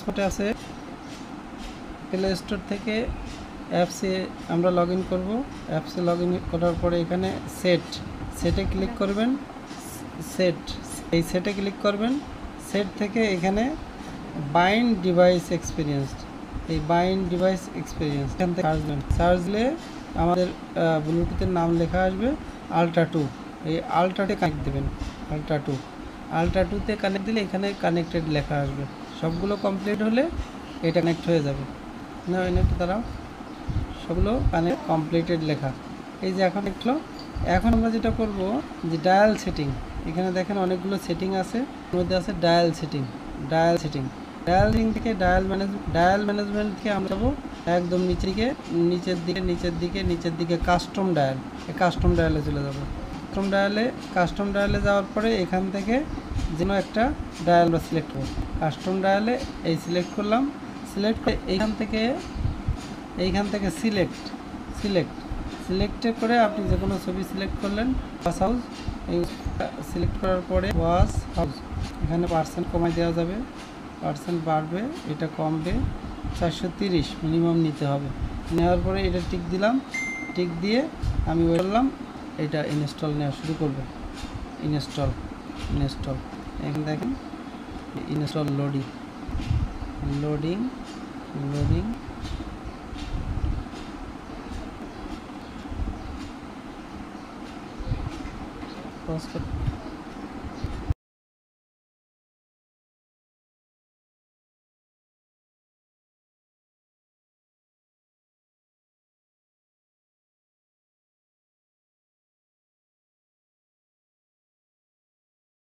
স্পটে আছে play store থেকে অ্যাপসে আমরা লগ ইন করবো। অ্যাপসে লগ ইন করার পরে এখানে সেটে ক্লিক করবেন। এই সেটে ক্লিক করবেন। সেট থেকে এখানে বাইন্ড ডিভাইস এক্সপিরিয়েন্স, এই বাইন্ড ডিভাইস এক্সপিরিয়েন্স এখান থেকে সার্চ দিলে আমাদের ব্লুটুথের নাম লেখা আসবে আলট্রা 2। এই আলট্রাতে কানেক্ট দেবেন। আলট্রা 2তে কানেক্ট দিলে এখানে কানেক্টেড লেখা আসবে। সবগুলো কমপ্লিট হলে এটা কানেক্ট হয়ে যাবে। না একটু দাঁড়াও, সবগুলো কানেক্ট কমপ্লিটেড লেখা। এই যে এখন একটু, এখন আমরা যেটা করব যে ডায়াল সেটিং, এখানে দেখেন অনেকগুলো সেটিং আছে, এর মধ্যে আছে ডায়াল সেটিং থেকে ডায়াল ম্যানেজমেন্টকে আমরা যাবো একদম নিচের দিকে কাস্টম ডায়াল, এই কাস্টম ডায়ালে চলে যাব। কাস্টম ডায়ালে যাওয়ার পরে এখান থেকে যেন একটা ডায়াল আমরা সিলেক্ট করব। কাস্টম ডায়ালে এই সিলেক্ট করলাম। সিলেক্ট করে এইখান থেকে সিলেক্টে করে আপনি যে কোনো ছবি সিলেক্ট করলেন। ওয়াশ হাউস, এই সিলেক্ট করার পরে ওয়াশ হাউস এখানে পার্সেন্ট কমাই দেওয়া যাবে, পার্সেন্ট বাড়বে, এটা কমবে। 430 মিনিমাম নিতে হবে। নেওয়ার পরে এটা টিক দিলাম। টিক দিয়ে আমি বললাম এটা ইনস্টল নেওয়া শুরু করবে। ইনস্টল এখানে দেখেন ইনস্টল লোডিং